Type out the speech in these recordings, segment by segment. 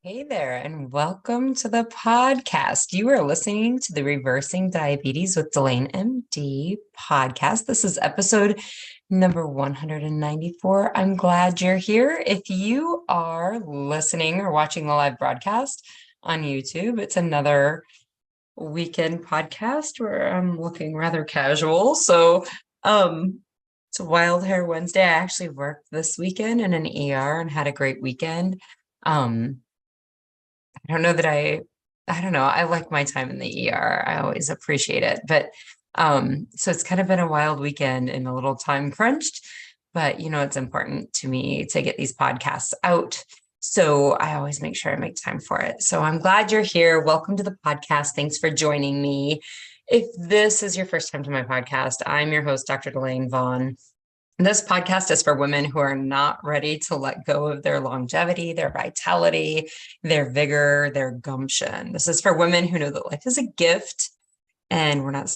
Hey there, and welcome to the podcast. You are listening to the Reversing Diabetes with DelaneMD podcast. This is episode number 194. I'm glad you're here. If you are listening or watching the live broadcast on YouTube, it's another weekend podcast where I'm looking rather casual. It's a Wild Hair Wednesday. I actually worked this weekend in an ER and had a great weekend. Um, I don't know that I don't know. I like my time in the ER. I always appreciate it. So it's kind of been a wild weekend and a little time crunched, but it's important to me to get these podcasts out. So I always make sure I make time for it. So I'm glad you're here. Welcome to the podcast. Thanks for joining me. If this is your first time to my podcast, I'm your host, Dr. Delane Vaughn. This podcast is for women who are not ready to let go of their longevity, their vitality, their vigor, their gumption. This is for women who know that life is a gift and we're not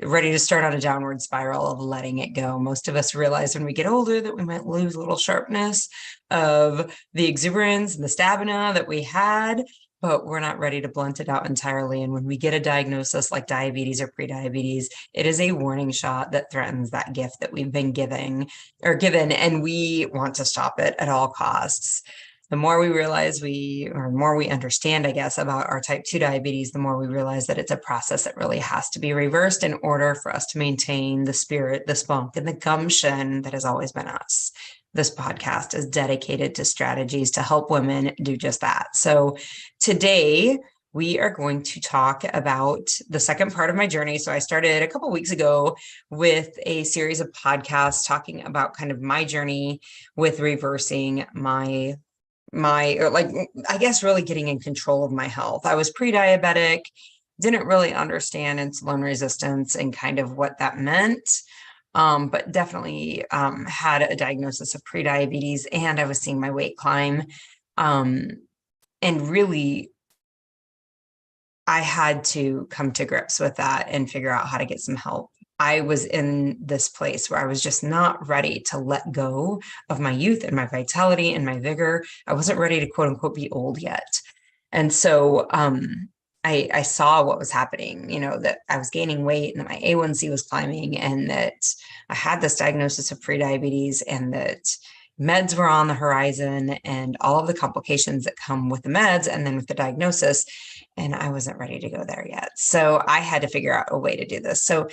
ready to start on a downward spiral of letting it go. Most of us realize when we get older that we might lose a little sharpness of the exuberance and the stamina that we had, but we're not ready to blunt it out entirely. And when we get a diagnosis like diabetes or prediabetes, it is a warning shot that threatens that gift that we've been given, and we want to stop it at all costs. The more we realize more we understand, I guess, about our type 2 diabetes, the more we realize that it's a process that really has to be reversed in order for us to maintain the spirit, the spunk, and the gumption that has always been us. This podcast is dedicated to strategies to help women do just that. So today we are going to talk about the second part of my journey. So I started a couple of weeks ago with a series of podcasts talking about kind of my journey with reversing I guess really getting in control of my health. I was pre-diabetic, didn't really understand insulin resistance and kind of what that meant. But definitely had a diagnosis of prediabetes, and I was seeing my weight climb. And really, I had to come to grips with that and figure out how to get some help. I was in this place where I was just not ready to let go of my youth and my vitality and my vigor. I wasn't ready to quote unquote be old yet. And so I saw what was happening, that I was gaining weight and that my A1C was climbing and that I had this diagnosis of prediabetes and that meds were on the horizon and all of the complications that come with the meds and then with the diagnosis. And I wasn't ready to go there yet. So I had to figure out a way to do this. So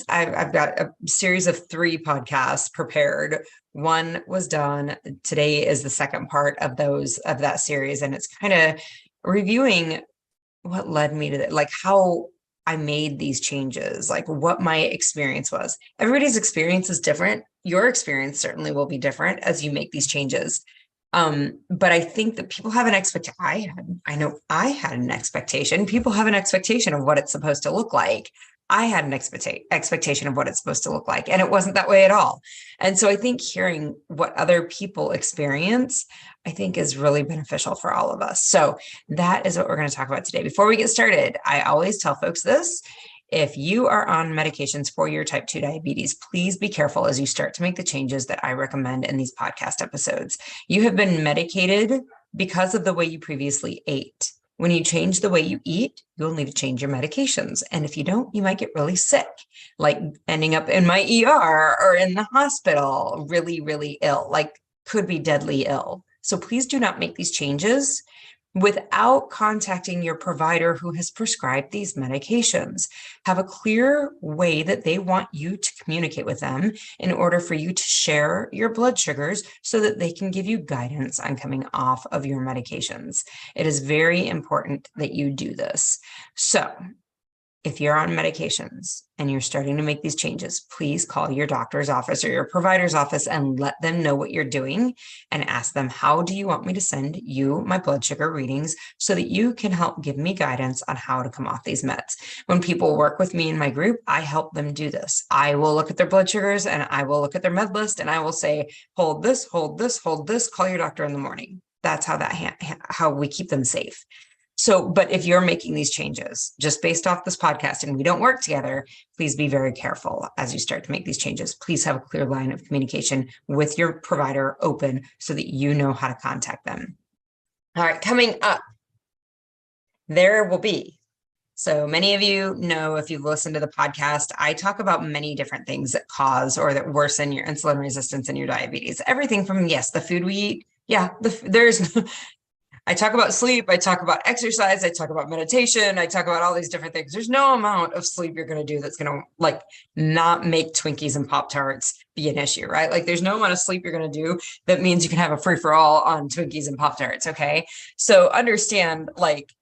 I've got a series of 3 podcasts prepared. One was done. Today is the second part of that series. And it's kind of reviewing what led me to that, like how I made these changes, like what my experience was. Everybody's experience is different. Your experience certainly will be different as you make these changes. But I think that people have an expectation. I know I had an expectation. People have an expectation of what it's supposed to look like. I had an expectation of what it's supposed to look like, and it wasn't that way at all. And so I think hearing what other people experience, I think is really beneficial for all of us. So that is what we're going to talk about today. Before we get started, I always tell folks this. If you are on medications for your type 2 diabetes, please be careful as you start to make the changes that I recommend in these podcast episodes. You have been medicated because of the way you previously ate. When you change the way you eat, you'll need to change your medications. And if you don't, you might get really sick, like ending up in my ER or in the hospital, really, really ill, like could be deadly ill. So please do not make these changes without contacting your provider who has prescribed these medications. Have a clear way that they want you to communicate with them in order for you to share your blood sugars so that they can give you guidance on coming off of your medications. It is very important that you do this. So if you're on medications and you're starting to make these changes, please call your doctor's office or your provider's office and let them know what you're doing and ask them, how do you want me to send you my blood sugar readings so that you can help give me guidance on how to come off these meds? When people work with me in my group, I help them do this. I will look at their blood sugars and I will look at their med list and I will say, hold this, hold this, hold this, call your doctor in the morning. That's how we keep them safe. So, but if you're making these changes just based off this podcast and we don't work together, please be very careful as you start to make these changes. Please have a clear line of communication with your provider open so that you know how to contact them. All right, coming up, there will be. So many of you know, if you listen to the podcast, I talk about many different things that cause or that worsen your insulin resistance and your diabetes. Everything from, yes, the food we eat. Yeah, there's I talk about sleep, I talk about exercise, I talk about meditation, I talk about all these different things. There's no amount of sleep you're going to do that's going to like not make Twinkies and Pop-Tarts be an issue, right? Like there's no amount of sleep you're going to do that means you can have a free-for-all on Twinkies and Pop-Tarts, okay? So understand, like,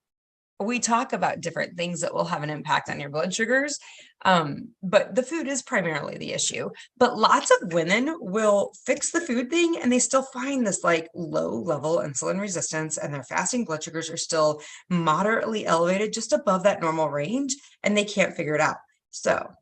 we talk about different things that will have an impact on your blood sugars, but the food is primarily the issue. But lots of women will fix the food thing and they still find this like low level insulin resistance, and their fasting blood sugars are still moderately elevated, just above that normal range, and they can't figure it out. So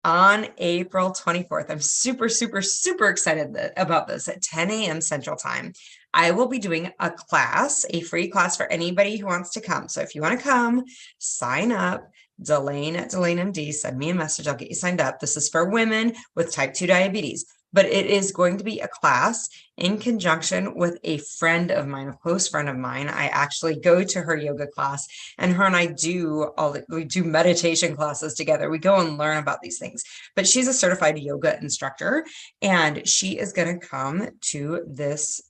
on April 24th, I'm super, super, super excited about this at 10 a.m. Central Time. I will be doing a class, a free class for anybody who wants to come. So if you want to come, sign up. Delane at DelaneMD, send me a message. I'll get you signed up. This is for women with type 2 diabetes, but it is going to be a class in conjunction with a friend of mine, a close friend of mine. I actually go to her yoga class, and her and I we do meditation classes together. We go and learn about these things, but she's a certified yoga instructor, and she is going to come to this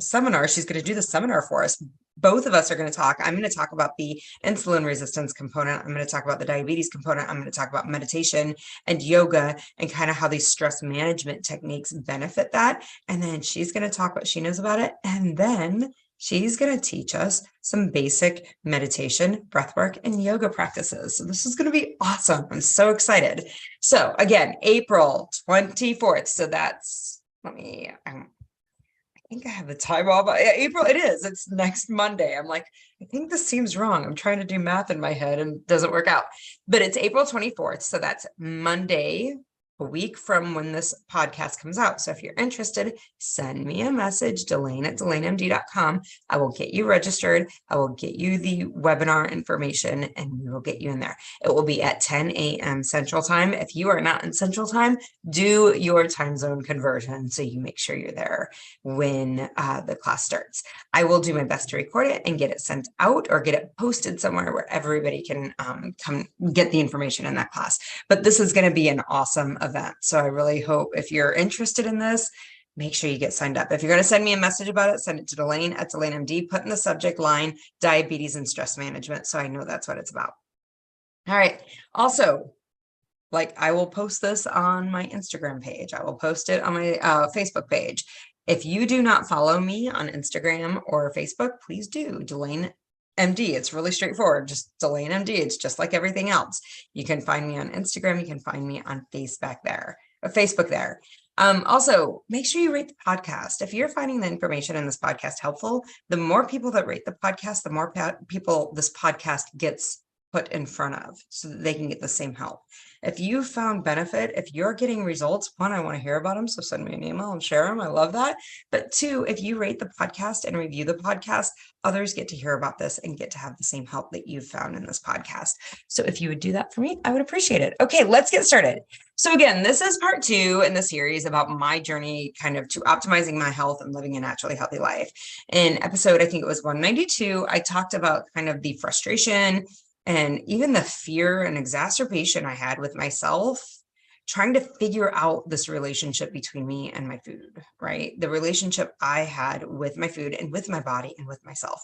seminar. She's going to do the seminar for us. Both of us are going to talk. I'm going to talk about the insulin resistance component. I'm going to talk about the diabetes component. I'm going to talk about meditation and yoga and kind of how these stress management techniques benefit that. And then she's going to talk what she knows about it. And then she's going to teach us some basic meditation, breathwork, and yoga practices. So this is going to be awesome. I'm so excited. So again, April 24th. So that's, I think I have the time off. April, it is. It's next Monday. I'm like, I think this seems wrong. I'm trying to do math in my head and it doesn't work out. But it's April 24th. So that's Monday, a week from when this podcast comes out. So if you're interested, send me a message, Delane at DelaneMD.com. I will get you registered. I will get you the webinar information and we will get you in there. It will be at 10 a.m. Central Time. If you are not in Central Time, do your time zone conversion so you make sure you're there when the class starts. I will do my best to record it and get it sent out or get it posted somewhere where everybody can come get the information in that class. But this is going to be an awesome event. So I really hope if you're interested in this, make sure you get signed up. If you're going to send me a message about it, send it to Delane at DelaneMD, put in the subject line, diabetes and stress management. So I know that's what it's about. All right. Also, like, I will post this on my Instagram page. I will post it on my Facebook page. If you do not follow me on Instagram or Facebook, please do. DelaneMD. It's really straightforward. Just DelaneMD. It's just like everything else. You can find me on Instagram. You can find me on Facebook there. Also, make sure you rate the podcast. If you're finding the information in this podcast helpful, the more people that rate the podcast, the more people this podcast gets put in front of so that they can get the same help. If you found benefit, if you're getting results, one, I want to hear about them. So send me an email and share them. I love that. But two, if you rate the podcast and review the podcast, others get to hear about this and get to have the same help that you've found in this podcast. So if you would do that for me, I would appreciate it. Okay, let's get started. So again, this is part 2 in the series about my journey kind of to optimizing my health and living a naturally healthy life. In episode, I think it was 192, I talked about kind of the frustration and even the fear and exacerbation I had with myself, trying to figure out this relationship between me and my food, right? The relationship I had with my food and with my body and with myself.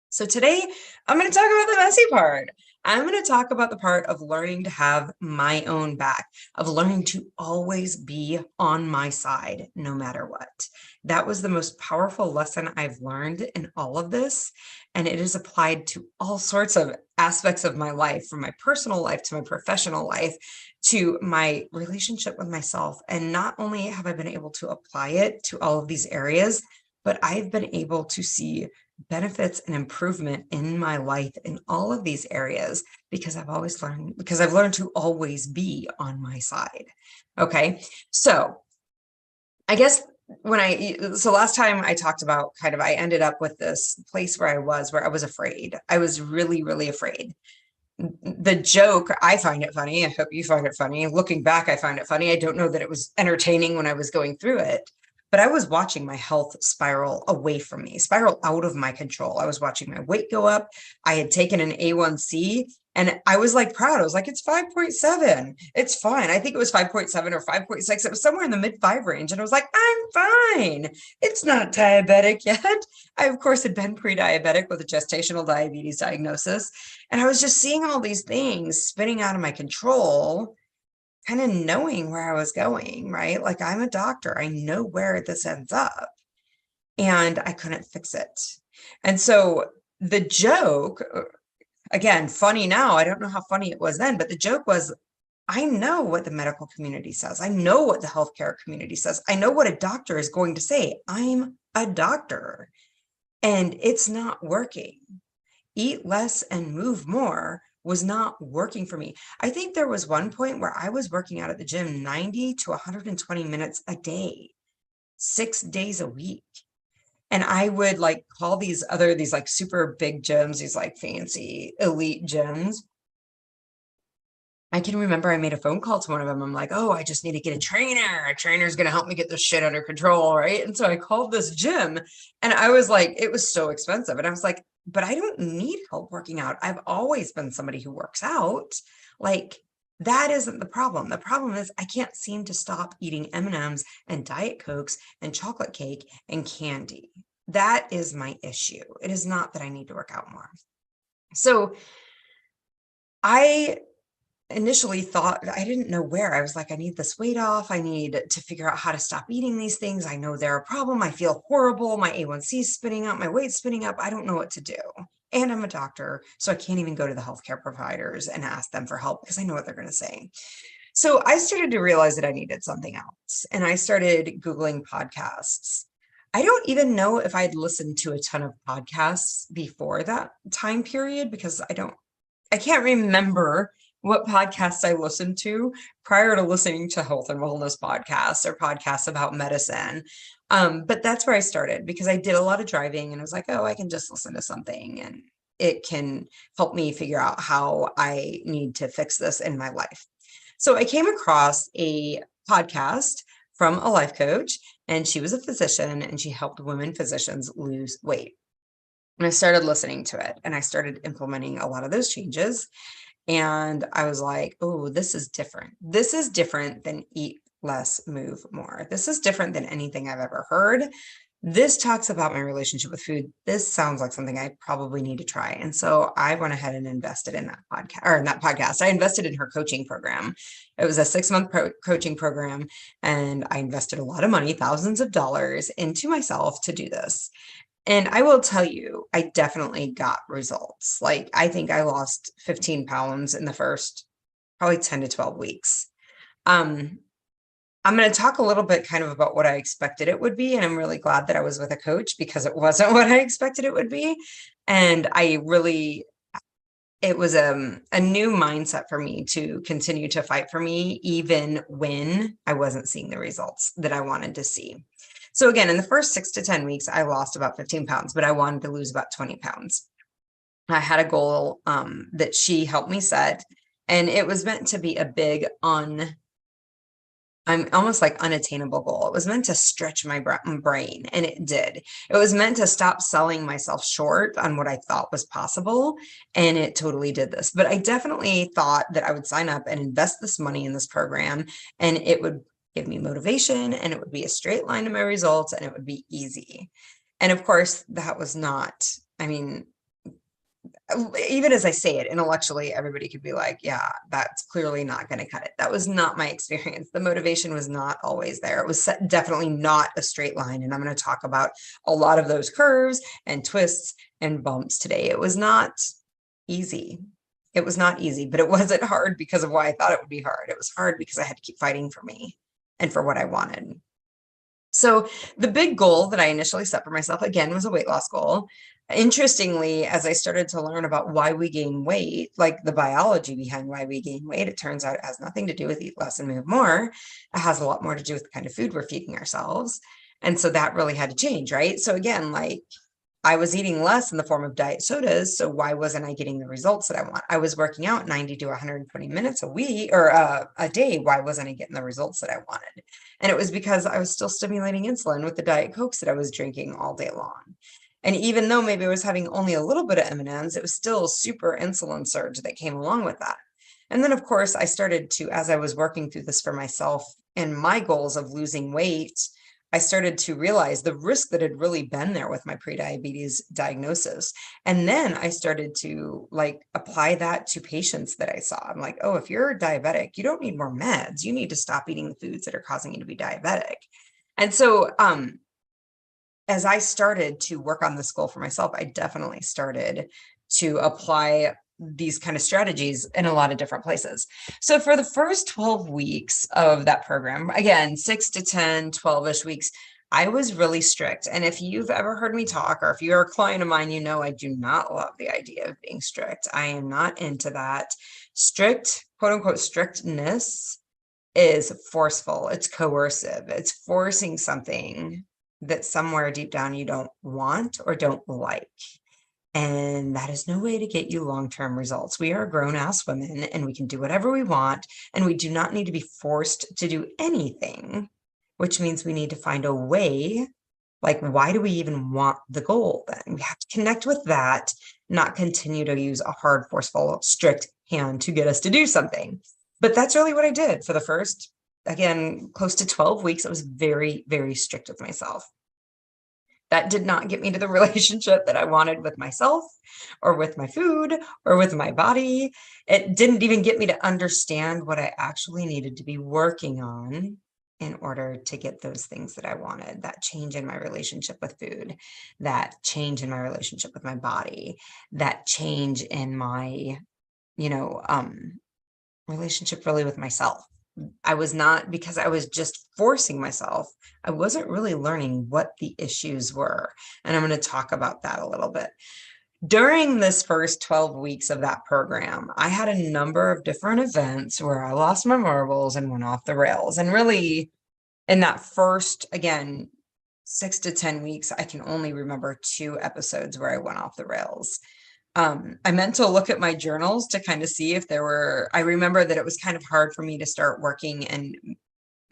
So today I'm going to talk about the messy part. I'm going to talk about the part of learning to have my own back, of learning to always be on my side, no matter what. That was the most powerful lesson I've learned in all of this. And it is applied to all sorts of aspects of my life, from my personal life to my professional life, to my relationship with myself. And not only have I been able to apply it to all of these areas, but I've been able to see benefits and improvement in my life in all of these areas because I've learned to always be on my side. Okay. So I guess last time I talked about I ended up with this place where I was afraid. I was really, really afraid. The joke, I find it funny. I hope you find it funny. Looking back, I find it funny. I don't know that it was entertaining when I was going through it. but I was watching my health spiral away from me, spiral out of my control. I was watching my weight go up. I had taken an A1C and I was like proud. I was like, it's 5.7. It's fine. I think it was 5.7 or 5.6. It was somewhere in the mid-5 range. And I was like, I'm fine. It's not diabetic yet. I, of course, had been pre-diabetic with a gestational diabetes diagnosis. And I was just seeing all these things spinning out of my control, kind of knowing where I was going, right? Like, I'm a doctor. I know where this ends up. And I couldn't fix it. And so the joke, again, funny now, I don't know how funny it was then, but the joke was, I know what the medical community says. I know what the healthcare community says. I know what a doctor is going to say. I'm a doctor and it's not working. Eat less and move more was not working for me. I think there was one point where I was working out at the gym 90 to 120 minutes a day, 6 days a week. And I would like call these like super big gyms, these like fancy elite gyms. I can remember I made a phone call to one of them. I'm like, oh, I just need to get a trainer. A trainer's going to help me get this shit under control. Right. And so I called this gym and I was like, it was so expensive. And I was like, but I don't need help working out. I've always been somebody who works out. Like, that isn't the problem. The problem is I can't seem to stop eating M&Ms and Diet Cokes and chocolate cake and candy. That is my issue. It is not that I need to work out more. So I initially thought, I didn't know where. I was like, I need this weight off. I need to figure out how to stop eating these things. I know they're a problem. I feel horrible. My A1C is spinning up. My weight's spinning up. I don't know what to do. And I'm a doctor, so I can't even go to the healthcare providers and ask them for help because I know what they're going to say. So I started to realize that I needed something else. And I started Googling podcasts. I don't even know if I'd listened to a ton of podcasts before that time period because I can't remember what podcasts I listened to prior to listening to health and wellness podcasts or podcasts about medicine. But that's where I started because I did a lot of driving and I was like, oh, I can just listen to something and it can help me figure out how I need to fix this in my life. So I came across a podcast from a life coach, and she was a physician and she helped women physicians lose weight. And I started listening to it and I started implementing a lot of those changes. And I was like, oh, this is different. This is different than eat less, move more. This is different than anything I've ever heard. This talks about my relationship with food. This sounds like something I probably need to try. And so I went ahead and invested in that podcast, I invested in her coaching program. It was a 6-month coaching program. And I invested a lot of money, thousands of dollars into myself to do this. And I will tell you, I definitely got results. Like, I think I lost 15 pounds in the first probably 10 to 12 weeks. I'm going to talk a little bit kind of about what I expected it would be. And I'm really glad that I was with a coach because it wasn't what I expected it would be. And it was a new mindset for me to continue to fight for me, even when I wasn't seeing the results that I wanted to see. So again, in the first 6 to 10 weeks, I lost about 15 pounds, but I wanted to lose about 20 pounds. I had a goal that she helped me set, and it was meant to be a big I'm almost like unattainable goal. It was meant to stretch my brain, and it did. It was meant to stop selling myself short on what I thought was possible, and it totally did this. But I definitely thought that I would sign up and invest this money in this program, and it would give me motivation, and it would be a straight line to my results, and it would be easy. And of course, that was not, I mean, even as I say it intellectually, everybody could be like, yeah, that's clearly not going to cut it. That was not my experience. The motivation was not always there. It was definitely not a straight line. And I'm going to talk about a lot of those curves and twists and bumps today. It was not easy. It was not easy, but it wasn't hard because of why I thought it would be hard. It was hard because I had to keep fighting for me and for what I wanted. So the big goal that I initially set for myself, again, was a weight loss goal. Interestingly, as I started to learn about why we gain weight, like the biology behind why we gain weight, it turns out it has nothing to do with eat less and move more. It has a lot more to do with the kind of food we're feeding ourselves. And so that really had to change, right? So again, like, I was eating less in the form of diet sodas. So why wasn't I getting the results that I want? I was working out 90 to 120 minutes a week or a day. Why wasn't I getting the results that I wanted? And it was because I was still stimulating insulin with the Diet Cokes that I was drinking all day long. And even though maybe I was having only a little bit of M&Ms, it was still super insulin surge that came along with that. And then, of course, I started to, as I was working through this for myself and my goals of losing weight, I started to realize the risk that had really been there with my prediabetes diagnosis. And then I started to apply that to patients that I saw. I'm like, oh, if you're diabetic, you don't need more meds. You need to stop eating the foods that are causing you to be diabetic. And so, as I started to work on this goal for myself, I definitely started to apply these kind of strategies in a lot of different places. So for the first 12 weeks of that program, again, 6 to 10, 12-ish weeks, I was really strict. And if you've ever heard me talk, or if you're a client of mine, you know I do not love the idea of being strict. I am not into that. Strict, quote unquote, strictness is forceful. It's coercive. It's forcing something that somewhere deep down you don't want or don't like. And that is no way to get you long-term results. We are grown-ass women and we can do whatever we want, and we do not need to be forced to do anything, which means we need to find a way. Like, why do we even want the goal then? We have to connect with that, not continue to use a hard, forceful, strict hand to get us to do something. But that's really what I did for the first, again, close to 12 weeks. I was very, very strict with myself. That did not get me to the relationship that I wanted with myself or with my food or with my body. It didn't even get me to understand what I actually needed to be working on in order to get those things that I wanted, that change in my relationship with food, that change in my relationship with my body, that change in my, relationship really with myself. I was not, because I was just forcing myself, I wasn't really learning what the issues were. And I'm going to talk about that a little bit. During this first 12 weeks of that program, I had a number of different events where I lost my marbles and went off the rails. And really, in that first, again, 6 to 10 weeks, I can only remember 2 episodes where I went off the rails. I meant to look at my journals to kind of see if there were, I remember that it was kind of hard for me to start working and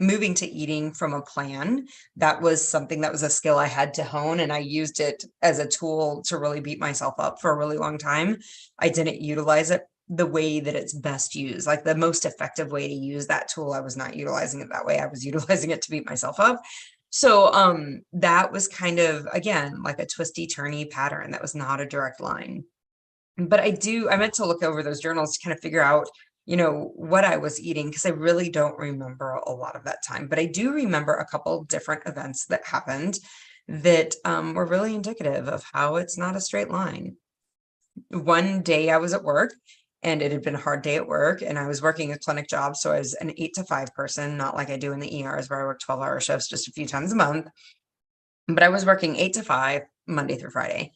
moving to eating from a plan. That was something that was a skill I had to hone, and I used it as a tool to really beat myself up for a really long time. I didn't utilize it the way that it's best used, like the most effective way to use that tool. I was not utilizing it that way. I was utilizing it to beat myself up. So that was kind of, again, like a twisty turny pattern. That was not a direct line. But I meant to look over those journals to kind of figure out, what I was eating, because I really don't remember a lot of that time. But I do remember a couple different events that happened that were really indicative of how it's not a straight line. One day I was at work, and it had been a hard day at work, and I was working a clinic job. So I was an 8 to 5 person, not like I do in the ERs where I work 12-hour shifts just a few times a month. But I was working 8 to 5, Monday through Friday.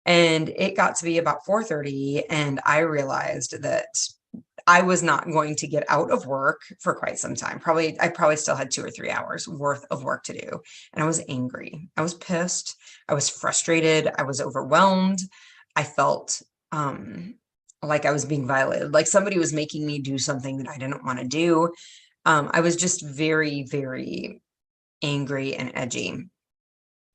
And it got to be about 4:30, and I realized that I was not going to get out of work for quite some time. I probably still had 2 or 3 hours worth of work to do. And I was angry. I was pissed. I was frustrated. I was overwhelmed. I felt like I was being violated, like somebody was making me do something that I didn't want to do. I was just very, very angry and edgy.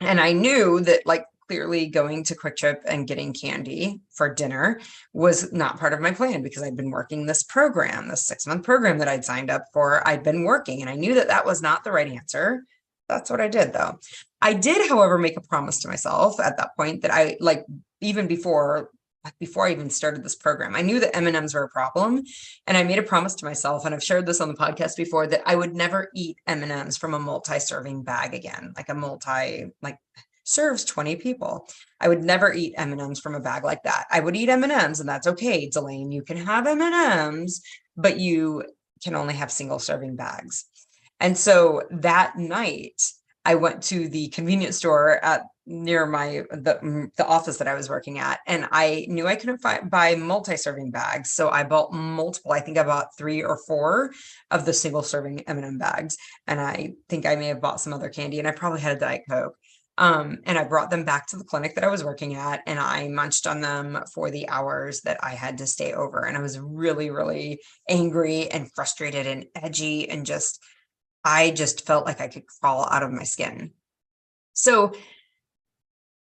And I knew that, clearly going to Quick Trip and getting candy for dinner was not part of my plan, because I'd been working this program, this 6-month program that I'd signed up for. I'd been working, and I knew that that was not the right answer. That's what I did, though. I did, however, make a promise to myself at that point that I, even before I even started this program, I knew that M&Ms were a problem. And I made a promise to myself, and I've shared this on the podcast before, that I would never eat M&Ms from a multi-serving bag again, serves 20 people. I would never eat M&Ms from a bag like that. I would eat M&Ms, and that's okay, Delane. You can have M&Ms, but you can only have single serving bags. And so that night, I went to the convenience store near the office that I was working at, and I knew I couldn't buy multi-serving bags. So I bought multiple. I think I bought 3 or 4 of the single serving M&M bags. And I think I may have bought some other candy, and I probably had a Diet Coke. And I brought them back to the clinic that I was working at, and I munched on them for the hours that I had to stay over. And I was really, really angry and frustrated and edgy, and I just felt like I could crawl out of my skin. So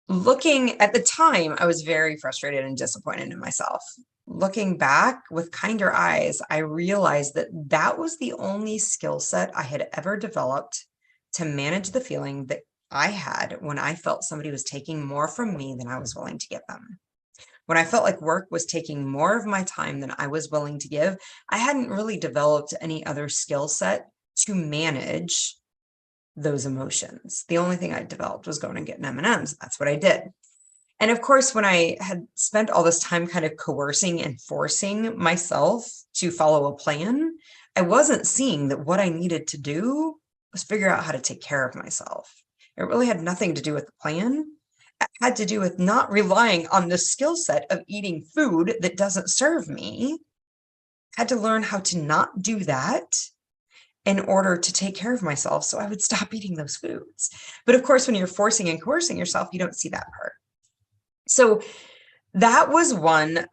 looking at the time, I was very frustrated and disappointed in myself. Looking back with kinder eyes, I realized that that was the only skill set I had ever developed to manage the feeling that I had when I felt somebody was taking more from me than I was willing to give them. When I felt like work was taking more of my time than I was willing to give, I hadn't really developed any other skill set to manage those emotions. The only thing I developed was going and getting M&Ms. That's what I did. And of course, when I had spent all this time kind of coercing and forcing myself to follow a plan, I wasn't seeing that what I needed to do was figure out how to take care of myself. It really had nothing to do with the plan. It had to do with not relying on the skill set of eating food that doesn't serve me. I had to learn how to not do that in order to take care of myself, so I would stop eating those foods. But of course, when you're forcing and coercing yourself, you don't see that part. So that was one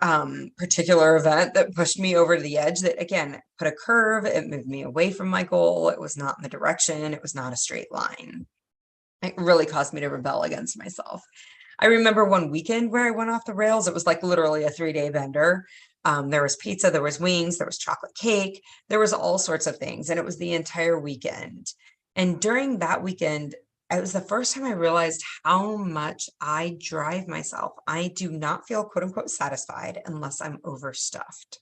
particular event that pushed me over to the edge, that again, put a curve. It moved me away from my goal. It was not in the direction. It was not a straight line. It really caused me to rebel against myself. I remember one weekend where I went off the rails. It was like literally a 3-day bender. There was pizza, there was wings, there was chocolate cake, there was all sorts of things. And it was the entire weekend. And during that weekend, it was the first time I realized how much I drive myself. I do not feel quote unquote satisfied unless I'm overstuffed.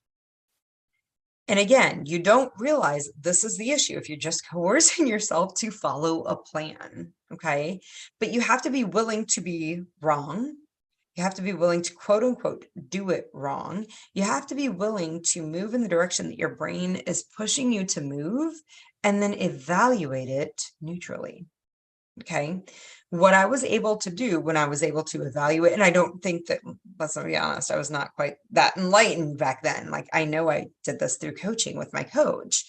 And again, you don't realize this is the issue if you're just coercing yourself to follow a plan, okay? But you have to be willing to be wrong. You have to be willing to quote unquote do it wrong. You have to be willing to move in the direction that your brain is pushing you to move, and then evaluate it neutrally. Okay. What I was able to do when I was able to evaluate, and I don't think that, let's be honest, I was not quite that enlightened back then. Like, I know I did this through coaching with my coach,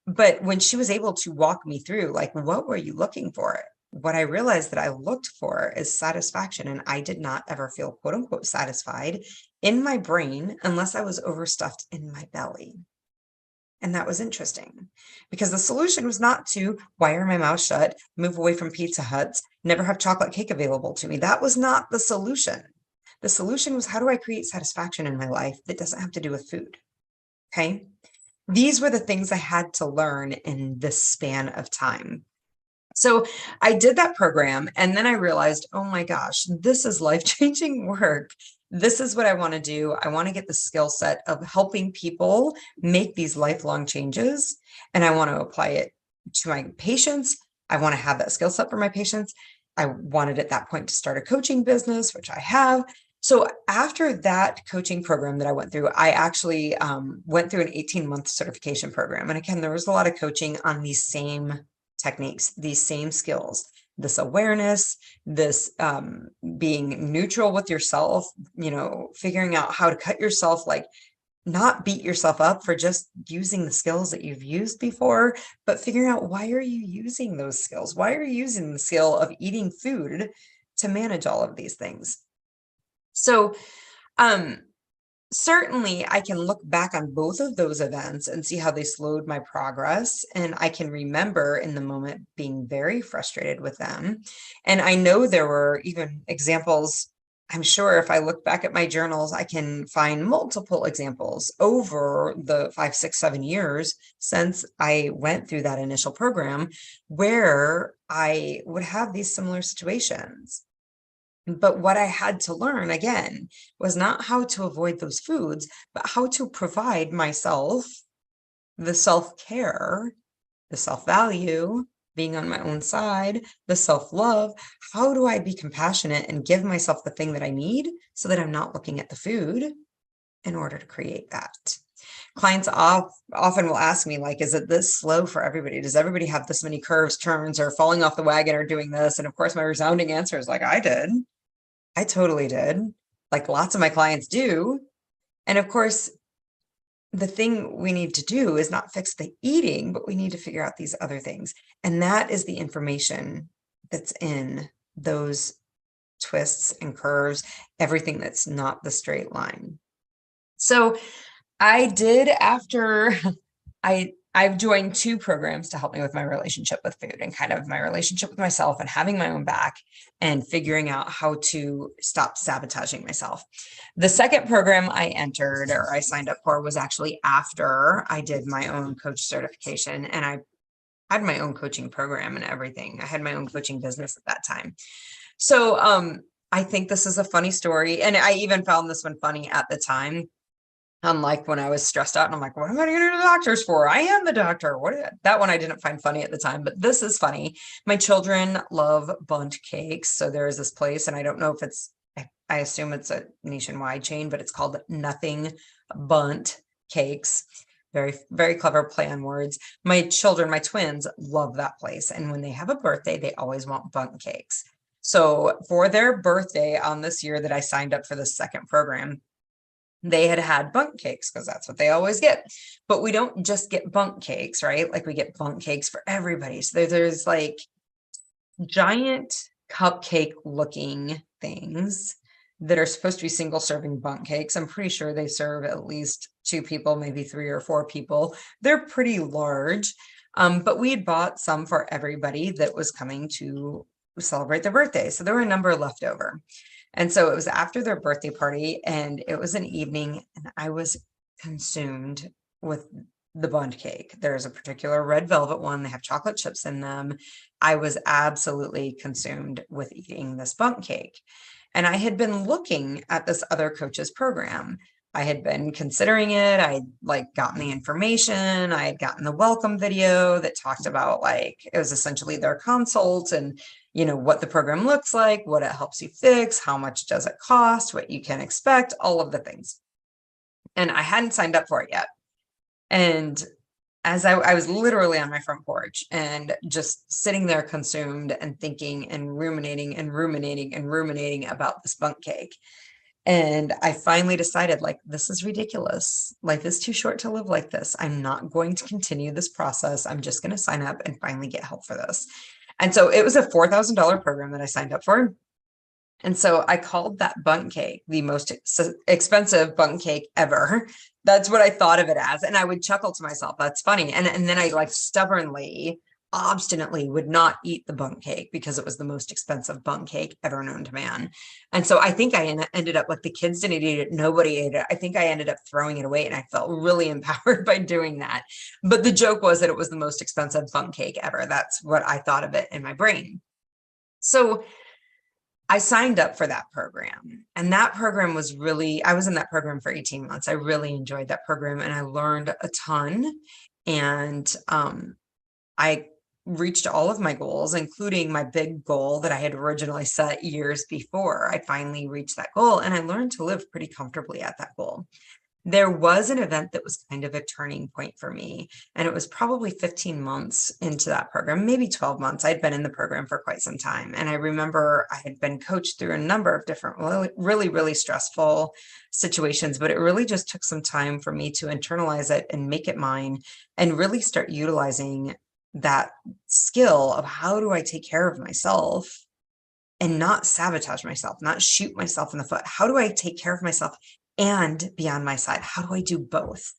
but when she was able to walk me through, like, what were you looking for? What I realized that I looked for is satisfaction. And I did not ever feel quote unquote satisfied in my brain unless I was overstuffed in my belly. And that was interesting, because the solution was not to wire my mouth shut, move away from Pizza Huts, never have chocolate cake available to me. That was not the solution. The solution was, how do I create satisfaction in my life that doesn't have to do with food? Okay. These were the things I had to learn in this span of time. So I did that program, and then I realized, oh my gosh, this is life-changing work. This is what I want to do. I want to get the skill set of helping people make these lifelong changes, and I want to apply it to my patients. I want to have that skill set for my patients. I wanted at that point to start a coaching business, which I have. So after that coaching program that I went through, I actually went through an 18-month certification program. And again, there was a lot of coaching on these same techniques, these same skills, this awareness, this being neutral with yourself, figuring out how to cut yourself, like not beat yourself up for just using the skills that you've used before, but figuring out, why are you using those skills? Why are you using the skill of eating food to manage all of these things? So, certainly I can look back on both of those events and see how they slowed my progress. And I can remember in the moment being very frustrated with them. And I know there were even examples. I'm sure if I look back at my journals, I can find multiple examples over the 5, 6, 7 years since I went through that initial program where I would have these similar situations. But what I had to learn, again, was not how to avoid those foods, but how to provide myself the self-care, the self-value, being on my own side, the self-love. How do I be compassionate and give myself the thing that I need so that I'm not looking at the food in order to create that? Clients often will ask me, like, is it this slow for everybody? Does everybody have this many curves, turns, or falling off the wagon, or doing this? And of course, my resounding answer is like, I did. I totally did. Like lots of my clients do. And of course, the thing we need to do is not fix the eating, but we need to figure out these other things. And that is the information that's in those twists and curves, everything that's not the straight line. So I did, after I've joined 2 programs to help me with my relationship with food and kind of my relationship with myself and having my own back and figuring out how to stop sabotaging myself. The second program I entered, or I signed up for, was actually after I did my own coach certification, and I had my own coaching program and everything. I had my own coaching business at that time. So I think this is a funny story, and I even found this one funny at the time. Unlike when I was stressed out and I'm like, what am I going to go to the doctors for? I am the doctor. That one I didn't find funny at the time, but this is funny. My children love bundt cakes. So there is this place, and I don't know if it's, I assume it's a nationwide chain, but it's called Nothing Bundt Cakes. Very, very clever play on words. My children, my twins, love that place. And when they have a birthday, they always want bundt cakes. So for their birthday on this year that I signed up for the second program, they had bundt cakes, because that's what they always get. But we don't just get bundt cakes, right? Like, we get bundt cakes for everybody. So there's like giant cupcake looking things that are supposed to be single serving bundt cakes. I'm pretty sure they serve at least 2 people, maybe 3 or 4 people. They're pretty large. But we had bought some for everybody that was coming to celebrate their birthday. So there were a number left over. And so it was after their birthday party, and it was an evening, and I was consumed with the bundt cake. There's a particular red velvet one. They have chocolate chips in them. I was absolutely consumed with eating this bundt cake. And I had been looking at this other coach's program. I had been considering it. I'd like gotten the information. I had gotten the welcome video that talked about, like, it was essentially their consult and, you know, what the program looks like, what it helps you fix, how much does it cost, what you can expect, all of the things. And I hadn't signed up for it yet. And as I was literally on my front porch and just sitting there consumed and thinking and ruminating and ruminating and ruminating about this bundt cake. And I finally decided, like, this is ridiculous. Life is too short to live like this. I'm not going to continue this process. I'm just going to sign up and finally get help for this. And so it was a $4,000 program that I signed up for. And so I called that bundt cake the most expensive bundt cake ever. That's what I thought of it as. And I would chuckle to myself, that's funny. And then I, like, stubbornly, obstinately would not eat the bundt cake because it was the most expensive bundt cake ever known to man. And so I think I ended up, like, the kids didn't eat it. Nobody ate it. I think I ended up throwing it away, and I felt really empowered by doing that. But the joke was that it was the most expensive bundt cake ever. That's what I thought of it in my brain. So I signed up for that program, and that program was really, I was in that program for 18 months. I really enjoyed that program, and I learned a ton. And I reached all of my goals, including my big goal that I had originally set years before. I finally reached that goal, and I learned to live pretty comfortably at that goal. There was an event that was kind of a turning point for me, and it was probably 15 months into that program, maybe 12 months. I'd been in the program for quite some time. And I remember I had been coached through a number of different really stressful situations, but it really just took some time for me to internalize it and make it mine and really start utilizing that skill of, how do I take care of myself and not sabotage myself, not shoot myself in the foot? How do I take care of myself and be on my side? How do I do both?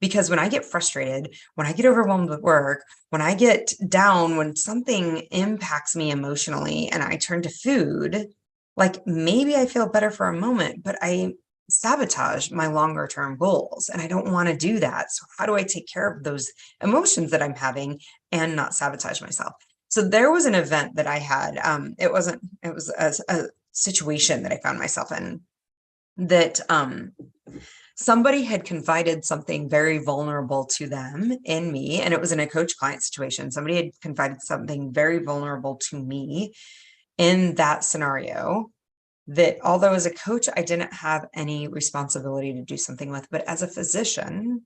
Because when I get frustrated, when I get overwhelmed with work, when I get down, when something impacts me emotionally and I turn to food, like, maybe I feel better for a moment, but I sabotage my longer term goals, and I don't want to do that. So how do I take care of those emotions that I'm having and not sabotage myself? So there was an event that I had. It was a situation that I found myself in, that somebody had confided something very vulnerable to them in me, and it was in a coach client situation. Somebody had confided something very vulnerable to me in that scenario, that although as a coach, I didn't have any responsibility to do something with, but as a physician,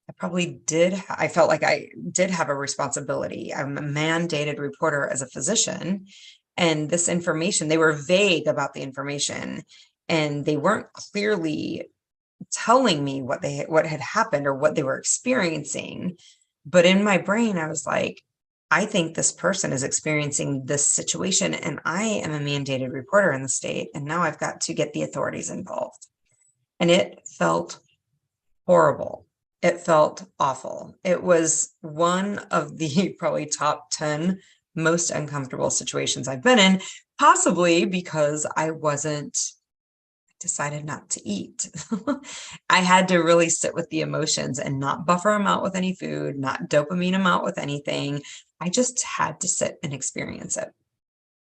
I probably did. I felt like I did have a responsibility. I'm a mandated reporter as a physician, and this information, they were vague about the information, and they weren't clearly telling me what had happened or what they were experiencing. But in my brain, I was like, I think this person is experiencing this situation, and I am a mandated reporter in the state, and now I've got to get the authorities involved. And it felt horrible. It felt awful. It was one of the probably top 10 most uncomfortable situations I've been in, possibly because I decided not to eat. I had to really sit with the emotions and not buffer them out with any food, not dopamine them out with anything. I just had to sit and experience it.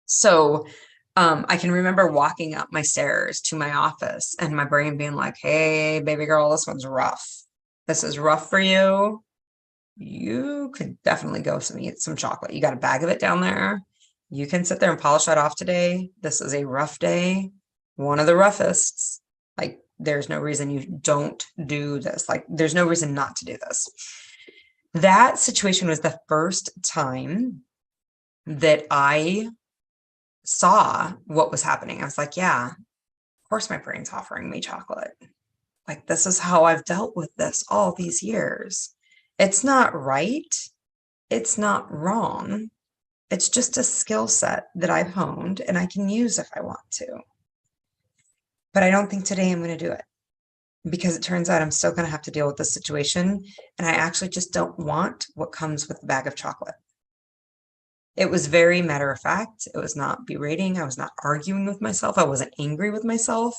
So I can remember walking up my stairs to my office and my brain being like, hey, baby girl, this one's rough. This is rough for you. You could definitely go eat some chocolate. You got a bag of it down there. You can sit there and polish that off today. This is a rough day. One of the roughest. Like, there's no reason you don't do this. Like, there's no reason not to do this. That situation was the first time that I saw what was happening. I was like, yeah, of course my brain's offering me chocolate. Like, this is how I've dealt with this all these years. It's not right. It's not wrong. It's just a skill set that I've honed and I can use if I want to. But I don't think today I'm going to do it, because it turns out I'm still going to have to deal with this situation. And I actually just don't want what comes with the bag of chocolate. It was very matter of fact. It was not berating. I was not arguing with myself. I wasn't angry with myself.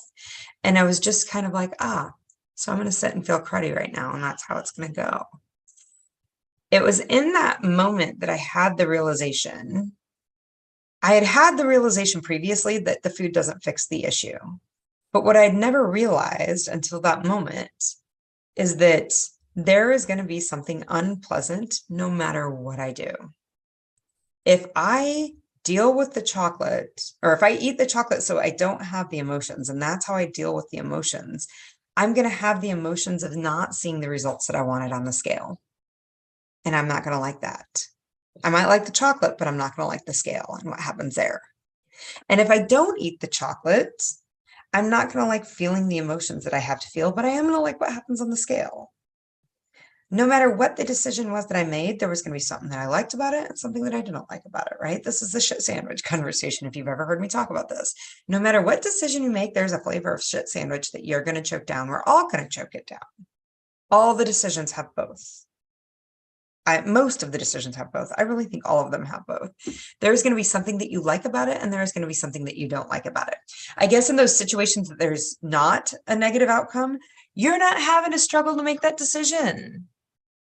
And I was just kind of like, so I'm going to sit and feel cruddy right now. And that's how it's going to go. It was in that moment that I had the realization. I had the realization previously that the food doesn't fix the issue. But what I'd never realized until that moment is that there is going to be something unpleasant no matter what I do. If I deal with the chocolate, or if I eat the chocolate so I don't have the emotions, and that's how I deal with the emotions, I'm going to have the emotions of not seeing the results that I wanted on the scale. And I'm not going to like that. I might like the chocolate, but I'm not going to like the scale and what happens there. And if I don't eat the chocolate, I'm not going to like feeling the emotions that I have to feel, but I am going to like what happens on the scale. No matter what the decision was that I made, there was going to be something that I liked about it and something that I didn't like about it, right? This is the shit sandwich conversation, if you've ever heard me talk about this. No matter what decision you make, there's a flavor of shit sandwich that you're going to choke down. We're all going to choke it down. All the decisions have both. Most of the decisions have both. I really think all of them have both. There's going to be something that you like about it, and there's going to be something that you don't like about it. I guess in those situations that there's not a negative outcome, you're not having to struggle to make that decision.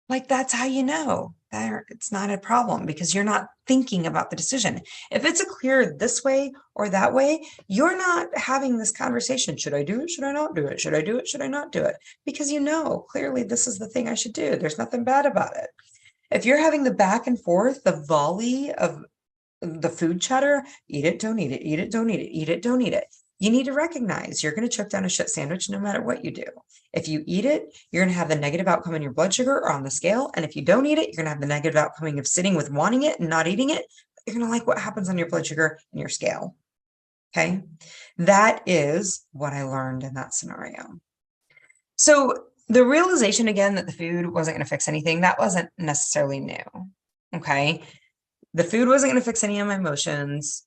Like, that's how you know that it's not a problem, because you're not thinking about the decision. If it's a clear this way or that way, you're not having this conversation. Should I do it? Should I not do it? Should I do it? Should I not do it? Because you know, clearly this is the thing I should do. There's nothing bad about it. If you're having the back and forth, the volley of the food chatter, eat it, don't eat it, eat it, don't eat it, eat it, don't eat it. You need to recognize you're going to choke down a shit sandwich no matter what you do. If you eat it, you're going to have the negative outcome in your blood sugar or on the scale. And if you don't eat it, you're going to have the negative outcome of sitting with wanting it and not eating it. You're going to like what happens on your blood sugar and your scale. Okay. That is what I learned in that scenario. So the realization again that the food wasn't going to fix anything, that wasn't necessarily new. Okay. The food wasn't going to fix any of my emotions,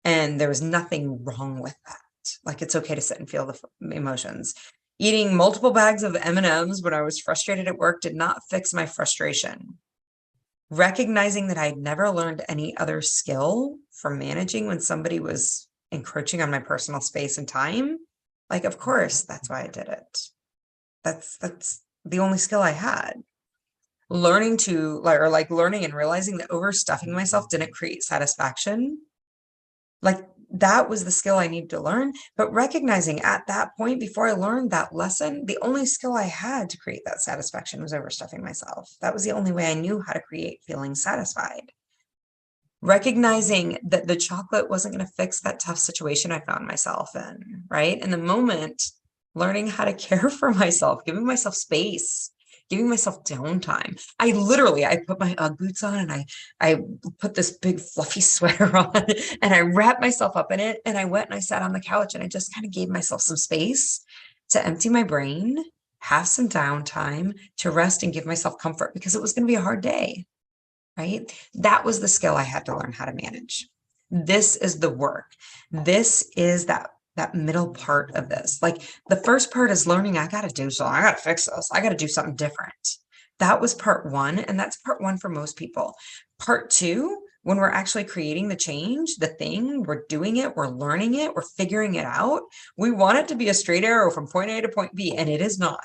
and there was nothing wrong with that. Like, it's okay to sit and feel the emotions. Eating multiple bags of M&Ms when I was frustrated at work did not fix my frustration. Recognizing that I'd never learned any other skill for managing when somebody was encroaching on my personal space and time, like, of course, that's why I did it. That's the only skill I had. Learning and realizing that overstuffing myself didn't create satisfaction. Like, that was the skill I needed to learn. But recognizing at that point, before I learned that lesson, the only skill I had to create that satisfaction was overstuffing myself. That was the only way I knew how to create feeling satisfied. Recognizing that the chocolate wasn't going to fix that tough situation I found myself in, right? In the moment, learning how to care for myself, giving myself space, giving myself downtime. I put my Ugg boots on and I put this big fluffy sweater on and I wrapped myself up in it. And I went and I sat on the couch and I just kind of gave myself some space to empty my brain, have some downtime, to rest and give myself comfort, because it was going to be a hard day. right? That was the skill I had to learn how to manage. This is the work. This is that middle part of this. Like the first part is learning, I got to do something. I got to fix this. I got to do something different. That was part one. And that's part one for most people. Part two, when we're actually creating the change, the thing, we're doing it, we're learning it, we're figuring it out. We want it to be a straight arrow from point A to point B, and it is not.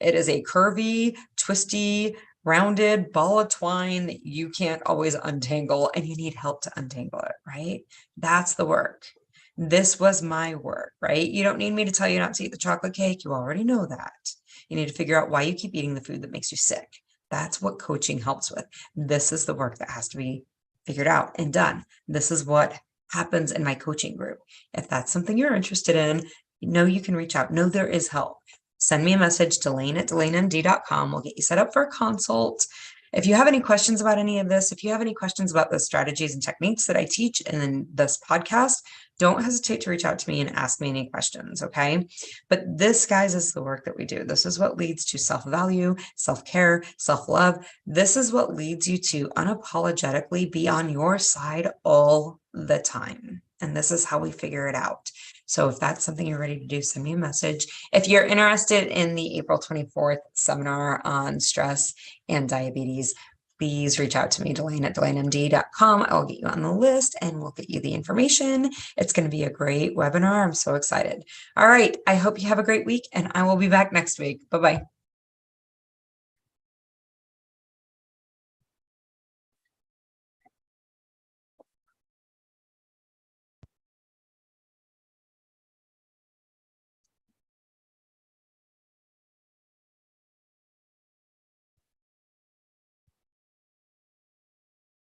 It is a curvy, twisty, rounded ball of twine that you can't always untangle, and you need help to untangle it, right? That's the work. This was my work, right? You don't need me to tell you not to eat the chocolate cake. You already know that. You need to figure out why you keep eating the food that makes you sick. That's what coaching helps with. This is the work that has to be figured out and done. This is what happens in my coaching group. If that's something you're interested in, know you can reach out. Know there is help. Send me a message, Delane@DelaneMD.com. We'll get you set up for a consult. If you have any questions about any of this, if you have any questions about the strategies and techniques that I teach in this podcast, don't hesitate to reach out to me and ask me any questions, okay? But this, guys, is the work that we do. This is what leads to self-value, self-care, self-love. This is what leads you to unapologetically be on your side all the time. And this is how we figure it out. So if that's something you're ready to do, send me a message. If you're interested in the April 24th seminar on stress and diabetes, please reach out to me, Delane@DelaneMD.com. I'll get you on the list and we'll get you the information. It's going to be a great webinar. I'm so excited. All right. I hope you have a great week and I will be back next week. Bye-bye.